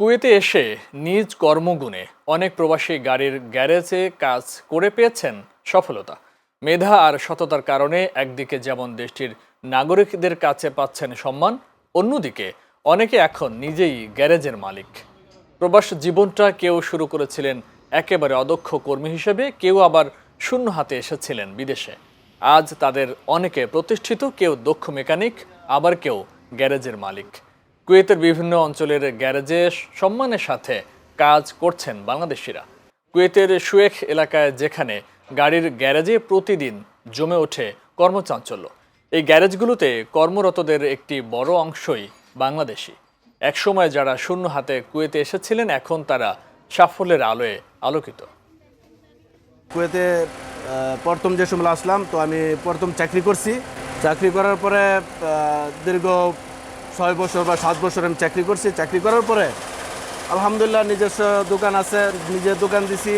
কুয়েতে এসে নিজ কর্মগুণে অনেক প্রবাসী গাড়ির গ্যারেজে কাজ করে পেয়েছেন সফলতা। মেধা আর সততার কারণে একদিকে যেমন দেশটির নাগরিকদের কাছে পাচ্ছেন সম্মান, অন্যদিকে অনেকে এখন নিজেই গ্যারেজের মালিক। প্রবাস জীবনটা কেউ শুরু করেছিলেন একেবারে অদক্ষ কর্মী হিসেবে, কেউ আবার শূন্য হাতে এসেছিলেন বিদেশে। আজ তাদের অনেকে প্রতিষ্ঠিত, কেউ দক্ষ মেকানিক, আবার কেউ গ্যারেজের মালিক। কুয়েতের বিভিন্ন অঞ্চলের গ্যারেজে সম্মানের সাথে কাজ করছেন বাংলাদেশিরা। কুয়েতের শুয়েখ এলাকায় যেখানে গাড়ির গ্যারেজে প্রতিদিন জমে ওঠে কর্মচাঞ্চল্য, এই গ্যারেজগুলোতে কর্মরতদের একটি বড় অংশই বাংলাদেশি। একসময় যারা শূন্য হাতে কুয়েতে এসেছিলেন, এখন তারা সাফল্যের আলোয় আলোকিত। কুয়েতে প্রথম যে সময় আসলাম, তো আমি প্রথম চাকরি করছি। চাকরি করার পরে দীর্ঘ 6 বছর বা 7 বছর আমি চাকরি করছি। চাকরি করার পরে আলহামদুলিল্লাহ নিজস্ব দোকান আছে, নিজের দোকান দিছি,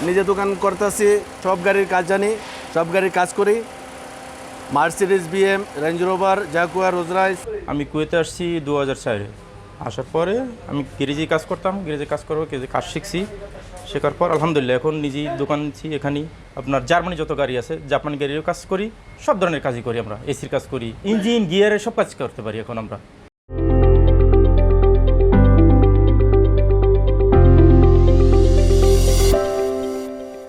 নিজে দোকান করতেছি। সব গাড়ির কাজ জানি, সব গাড়ির কাজ করি। Mercedes, BM, range rover, Jaguar, Rolls Royce. আমি কুয়েতে আসছি 2004-এ। আসার পরে আমি গ্যারেজে কাজ করতাম, গ্যারেজে কাজ করবো, গ্যারেজে কাজ শিখছি। শেখার পর আলহামদুলিল্লাহ এখন নিজেই দোকান দিচ্ছি। এখানেই আপনার জার্মানি যত গাড়ি আছে, জাপানি গাড়িরও কাজ করি, সব ধরনের কাজই করি আমরা। এসির কাজ করি, ইঞ্জিন, গিয়ারের সব কাজ করতে পারি এখন আমরা।